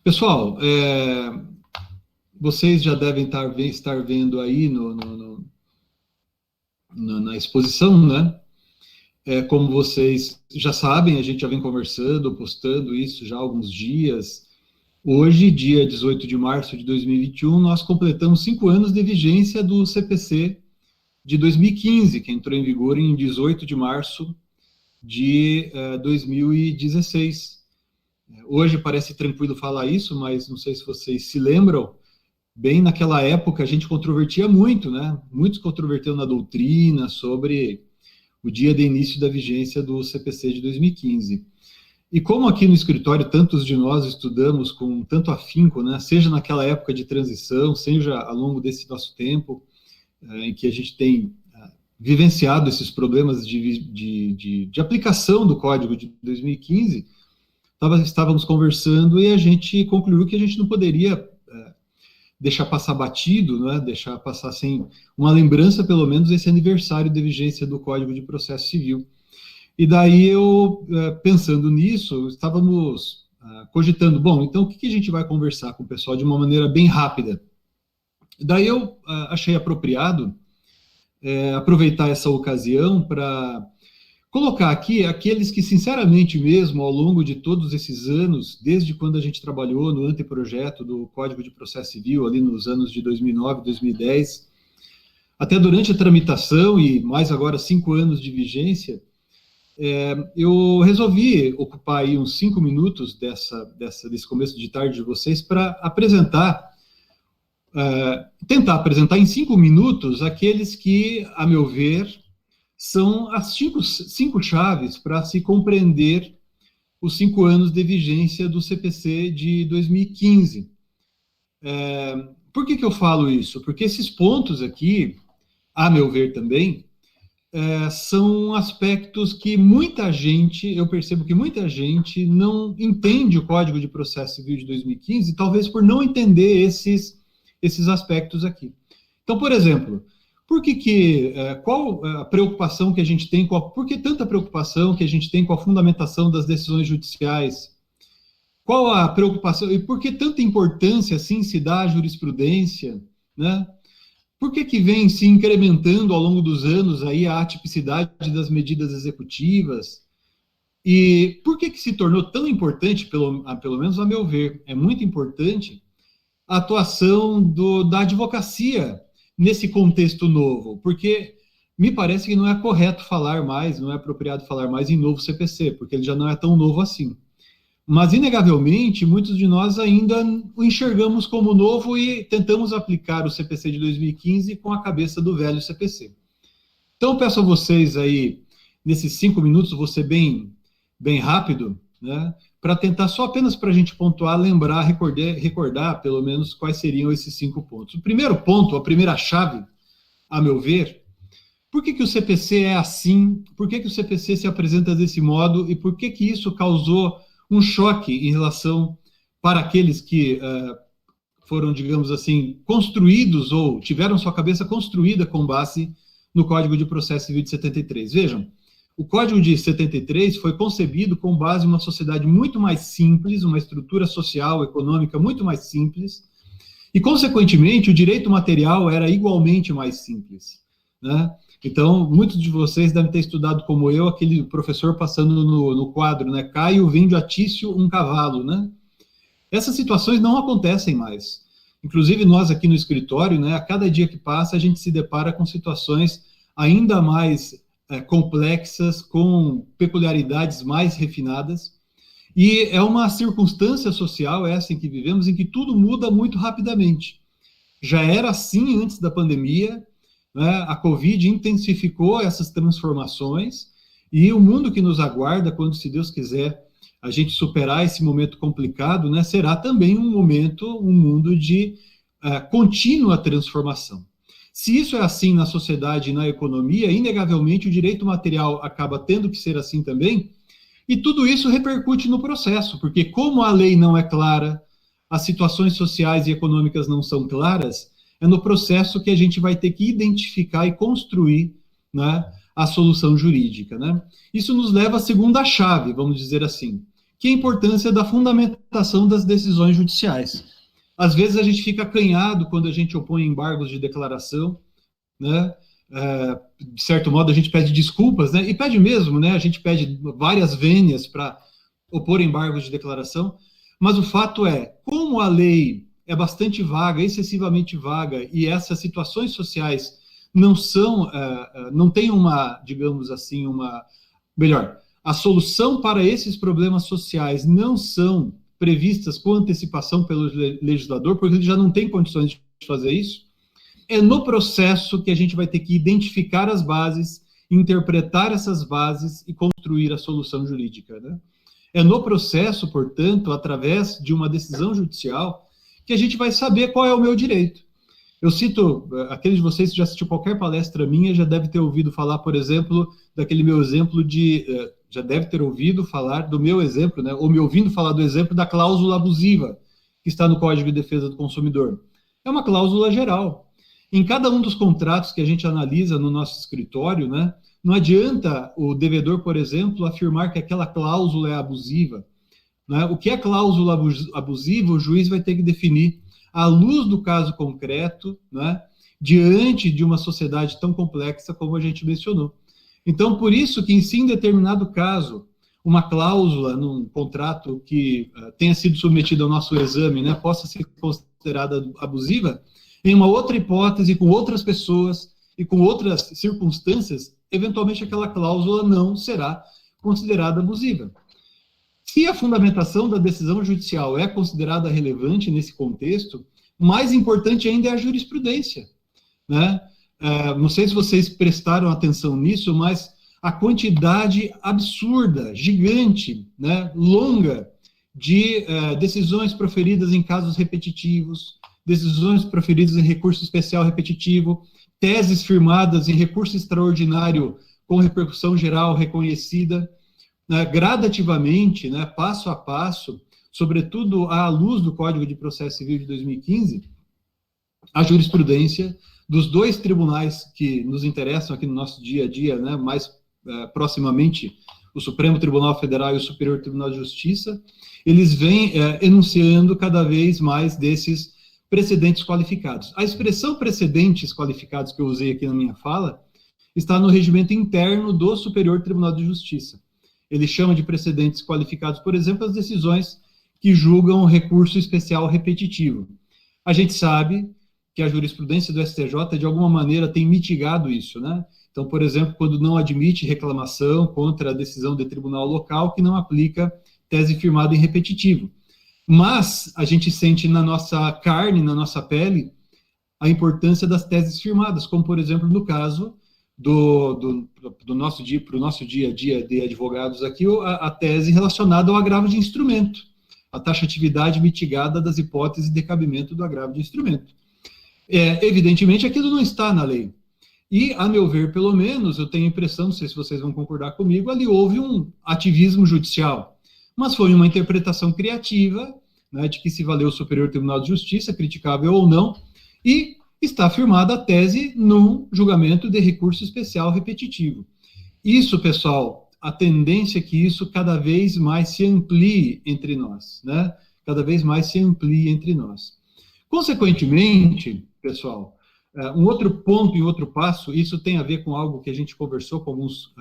Pessoal, vocês já devem estar vendo aí na exposição, né? Como vocês já sabem, a gente já vem conversando, postando isso já há alguns dias. Hoje, dia 18 de março de 2021, nós completamos 5 anos de vigência do CPC de 2015, que entrou em vigor em 18 de março de 2016. Hoje parece tranquilo falar isso, mas não sei se vocês se lembram, bem naquela época a gente controvertia muito, né? Muitos controvertiam na doutrina sobre o dia de início da vigência do CPC de 2015. E como aqui no escritório tantos de nós estudamos com tanto afinco, né? Seja naquela época de transição, seja ao longo desse nosso tempo, em que a gente tem vivenciado esses problemas de aplicação do código de 2015, estávamos conversando e a gente concluiu que a gente não poderia deixar passar batido, né, deixar passar sem uma lembrança, pelo menos, esse aniversário de vigência do Código de Processo Civil. E daí eu, pensando nisso, estávamos cogitando, bom, então o que a gente vai conversar com o pessoal de uma maneira bem rápida? Daí eu achei apropriado aproveitar essa ocasião para colocar aqui aqueles que, sinceramente mesmo, ao longo de todos esses anos, desde quando a gente trabalhou no anteprojeto do Código de Processo Civil, ali nos anos de 2009, 2010, até durante a tramitação e mais agora 5 anos de vigência, eu resolvi ocupar aí uns 5 minutos desse começo de tarde de vocês para tentar apresentar em 5 minutos aqueles que, a meu ver, são as cinco chaves para se compreender os 5 anos de vigência do CPC de 2015. Por que eu falo isso? Porque esses pontos aqui, a meu ver também, são aspectos que eu percebo que muita gente não entende o Código de Processo Civil de 2015, talvez por não entender esses aspectos aqui. Então, por exemplo, qual a preocupação que a gente tem, por que tanta preocupação que a gente tem com a fundamentação das decisões judiciais? Qual a preocupação e por que tanta importância assim se dá à jurisprudência, né? Por que vem se incrementando ao longo dos anos aí a atipicidade das executivas? E por que se tornou tão importante, pelo menos a meu ver, é muito importante, a atuação da advocacia nesse contexto novo? Porque me parece que não é correto falar mais, não é apropriado falar mais em novo CPC, porque ele já não é tão novo assim. Mas, inegavelmente, muitos de nós ainda o enxergamos como novo e tentamos aplicar o CPC de 2015 com a cabeça do velho CPC. Então, peço a vocês aí, nesses 5 minutos, vou ser bem rápido, né, para tentar só apenas para a gente pontuar, lembrar, recordar pelo menos quais seriam esses 5 pontos. O primeiro ponto, a primeira chave, a meu ver, por que o CPC é assim, por que o CPC se apresenta desse modo e por que isso causou um choque em relação para aqueles que foram, digamos assim, construídos ou tiveram sua cabeça construída com base no Código de Processo Civil de 73. Vejam, o Código de 73 foi concebido com base em uma sociedade muito mais simples, uma estrutura social, econômica muito mais simples, e, consequentemente, o direito material era igualmente mais simples, né? Então, muitos de vocês devem ter estudado, como eu, aquele professor passando no quadro, né? Caio, vende a Tício um cavalo, né? Essas situações não acontecem mais. Inclusive, nós aqui no escritório, né, a cada dia que passa, a gente se depara com situações ainda mais complexas, com peculiaridades mais refinadas, e é uma circunstância social essa em que vivemos, em que tudo muda muito rapidamente. Já era assim antes da pandemia, né? A Covid intensificou essas transformações, e o mundo que nos aguarda, quando, se Deus quiser, a gente superar esse momento complicado, né, será também um mundo de contínua transformação. Se isso é assim na sociedade e na economia, inegavelmente o direito material acaba tendo que ser assim também, e tudo isso repercute no processo, porque como a lei não é clara, as situações sociais e econômicas não são claras, é no processo que a gente vai ter que identificar e construir, né, a solução jurídica, né? Isso nos leva à segunda chave, vamos dizer assim, que é a importância da fundamentação das decisões judiciais. Às vezes a gente fica acanhado quando a gente opõe embargos de declaração, né? De certo modo a gente pede desculpas, né? E pede mesmo, né? A gente pede várias vênias para opor embargos de declaração, mas o fato é, como a lei é bastante vaga, excessivamente vaga, e essas situações sociais não tem uma, digamos assim, melhor, a solução para esses problemas sociais não são previstas com antecipação pelo legislador, porque ele já não tem condições de fazer isso. É no processo que a gente vai ter que identificar as bases, interpretar essas bases e construir a solução jurídica, né? É no processo, portanto, através de uma decisão judicial, que a gente vai saber qual é o meu direito. Eu cito, aqueles de vocês que já assistiu qualquer palestra minha, já deve ter ouvido falar, por exemplo, daquele meu exemplo já deve ter ouvido falar do meu exemplo, né, ou me ouvindo falar do exemplo da cláusula abusiva, que está no Código de Defesa do Consumidor. É uma cláusula geral. Em cada um dos contratos que a gente analisa no nosso escritório, né, não adianta o devedor, por exemplo, afirmar que aquela cláusula é abusiva, né? O que é cláusula abusiva, o juiz vai ter que definir à luz do caso concreto, né, diante de uma sociedade tão complexa como a gente mencionou. Então, por isso que, em determinado caso, uma cláusula num contrato que tenha sido submetida ao nosso exame, né, possa ser considerada abusiva, em uma outra hipótese, com outras pessoas e com outras circunstâncias, eventualmente aquela cláusula não será considerada abusiva. Se a fundamentação da decisão judicial é considerada relevante nesse contexto, mais importante ainda é a jurisprudência, né? Não sei se vocês prestaram atenção nisso, mas a quantidade absurda, gigante, né, longa, de decisões proferidas em casos repetitivos, decisões proferidas em recurso especial repetitivo, teses firmadas em recurso extraordinário com repercussão geral reconhecida, né, gradativamente, né, passo a passo, sobretudo à luz do Código de Processo Civil de 2015, a jurisprudência dos dois tribunais que nos interessam aqui no nosso dia a dia, né, mais proximamente, o Supremo Tribunal Federal e o Superior Tribunal de Justiça, eles vêm enunciando cada vez mais desses precedentes qualificados. A expressão precedentes qualificados que eu usei aqui na minha fala está no regimento interno do Superior Tribunal de Justiça. Ele chama de precedentes qualificados, por exemplo, as decisões que julgam recurso especial repetitivo. A gente sabe que a jurisprudência do STJ, de alguma maneira, tem mitigado isso, né? Então, por exemplo, quando não admite reclamação contra a decisão de tribunal local que não aplica tese firmada em repetitivo. Mas a gente sente na nossa carne, na nossa pele, a importância das teses firmadas, como, por exemplo, no caso do nosso dia, para o nosso dia a dia de advogados aqui, a tese relacionada ao agravo de instrumento, a taxatividade mitigada das hipóteses de cabimento do agravo de instrumento. Evidentemente, aquilo não está na lei. E, a meu ver, pelo menos, eu tenho a impressão, não sei se vocês vão concordar comigo, ali houve um ativismo judicial, mas foi uma interpretação criativa, né, de que se valeu o Superior Tribunal de Justiça, criticável ou não, e está firmada a tese num julgamento de recurso especial repetitivo. Isso, pessoal, a tendência é que isso cada vez mais se amplie entre nós, né? Cada vez mais se amplie entre nós. Consequentemente, pessoal, um outro ponto e outro passo, isso tem a ver com algo que a gente conversou com alguns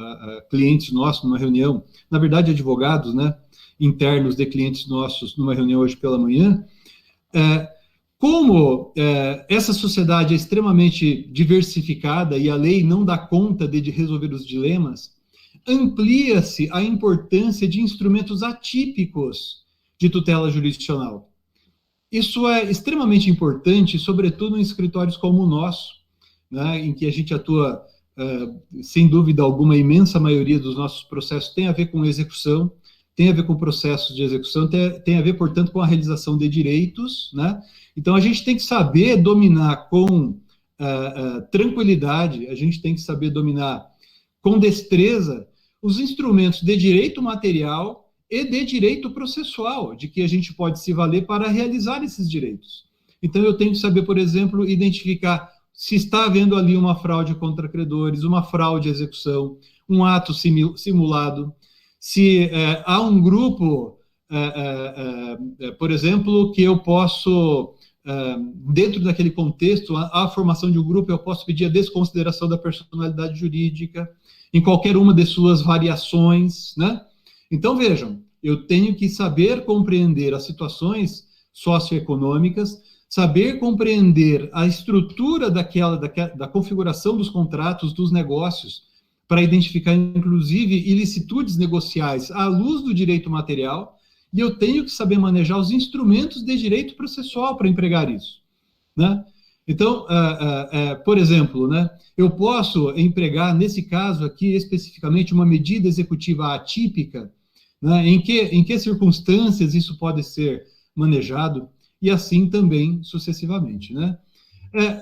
clientes nossos numa reunião, na verdade advogados, né, internos de clientes nossos numa reunião hoje pela manhã, como essa sociedade é extremamente diversificada e a lei não dá conta de resolver os dilemas, amplia-se a importância de instrumentos atípicos de tutela jurisdicional. Isso é extremamente importante, sobretudo em escritórios como o nosso, né, em que a gente atua, sem dúvida alguma, a imensa maioria dos nossos processos tem a ver com execução, tem a ver com processos de execução, tem a ver, portanto, com a realização de direitos, né? Então, a gente tem que saber dominar com tranquilidade, a gente tem que saber dominar com destreza os instrumentos de direito material e de direito processual, de que a gente pode se valer para realizar esses direitos. Então, eu tenho que saber, por exemplo, identificar se está havendo ali uma fraude contra credores, uma fraude à execução, um ato simulado, se há um grupo por exemplo, que eu posso, dentro daquele contexto, a formação de um grupo, eu posso pedir a desconsideração da personalidade jurídica em qualquer uma de suas variações, né? Então, vejam, eu tenho que saber compreender as situações socioeconômicas, saber compreender a estrutura da configuração dos contratos, dos negócios, para identificar, inclusive, ilicitudes negociais à luz do direito material, e eu tenho que saber manejar os instrumentos de direito processual para empregar isso, né? Então, por exemplo, né, eu posso empregar, nesse caso aqui, especificamente, uma medida executiva atípica, né, em que circunstâncias isso pode ser manejado, e assim também sucessivamente, né?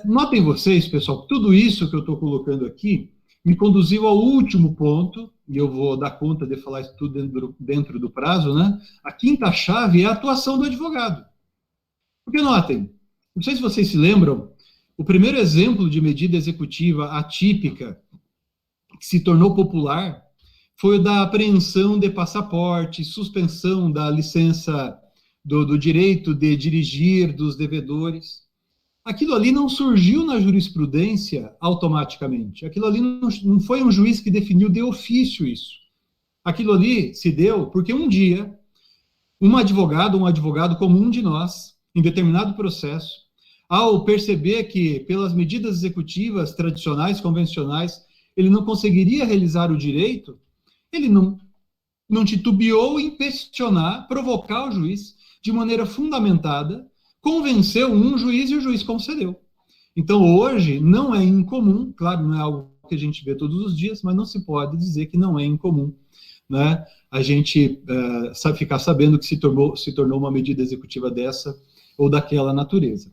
Notem vocês, pessoal, que tudo isso que eu estou colocando aqui me conduziu ao último ponto, e eu vou dar conta de falar isso tudo dentro do prazo, né? A quinta chave é a atuação do advogado. Porque notem, não sei se vocês se lembram, o primeiro exemplo de medida executiva atípica que se tornou popular foi o da apreensão de passaporte, suspensão da licença do direito de dirigir dos devedores. Aquilo ali não surgiu na jurisprudência automaticamente. Aquilo ali não foi um juiz que definiu de ofício isso. Aquilo ali se deu porque um dia um advogado comum de nós, em determinado processo, ao perceber que pelas medidas executivas tradicionais, convencionais, ele não conseguiria realizar o direito, ele não titubeou em questionar, provocar o juiz de maneira fundamentada, convenceu um juiz e o juiz concedeu. Então, hoje, não é incomum, claro, não é algo que a gente vê todos os dias, mas não se pode dizer que não é incomum, né, a gente ficar sabendo que se tornou uma medida executiva dessa ou daquela natureza.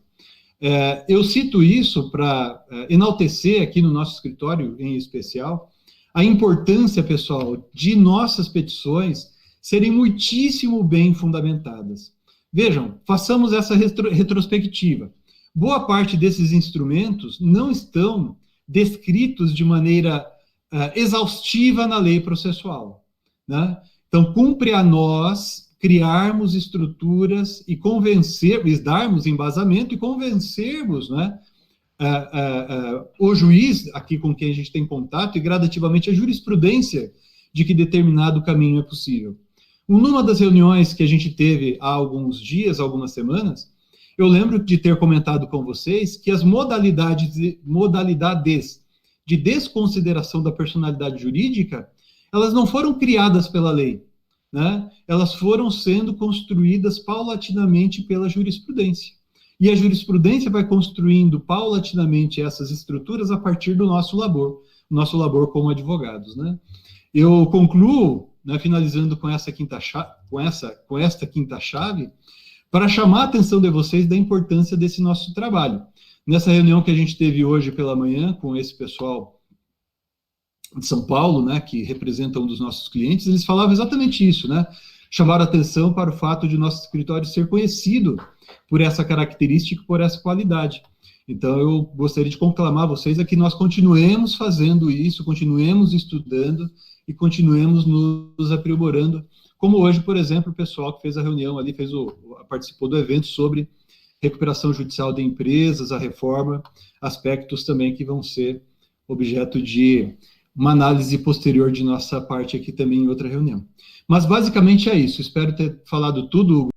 Eu cito isso para enaltecer aqui no nosso escritório, em especial, a importância, pessoal, de nossas petições serem muitíssimo bem fundamentadas. Vejam, façamos essa retrospectiva. Boa parte desses instrumentos não estão descritos de maneira exaustiva na lei processual, né? Então, cumpre a nós criarmos estruturas e darmos embasamento e convencermos, né, o juiz, aqui com quem a gente tem contato, e gradativamente a jurisprudência de que determinado caminho é possível. Numa das reuniões que a gente teve há alguns dias, algumas semanas, eu lembro de ter comentado com vocês que as modalidades de desconsideração da personalidade jurídica, elas não foram criadas pela lei, né? Elas foram sendo construídas paulatinamente pela jurisprudência. E a jurisprudência vai construindo paulatinamente essas estruturas a partir do nosso labor como advogados, né? Eu concluo, né, finalizando com esta quinta chave, para chamar a atenção de vocês da importância desse nosso trabalho. Nessa reunião que a gente teve hoje pela manhã com esse pessoal de São Paulo, né, que representa um dos nossos clientes, eles falavam exatamente isso, né? Chamaram atenção para o fato de nosso escritório ser conhecido por essa característica, por essa qualidade. Então, eu gostaria de conclamar vocês a que nós continuemos fazendo isso, continuemos estudando e continuemos nos aprimorando, como hoje, por exemplo, o pessoal que fez a reunião ali, participou do evento sobre recuperação judicial de empresas, a reforma, aspectos também que vão ser objeto de uma análise posterior de nossa parte aqui também em outra reunião. Mas basicamente é isso, espero ter falado tudo.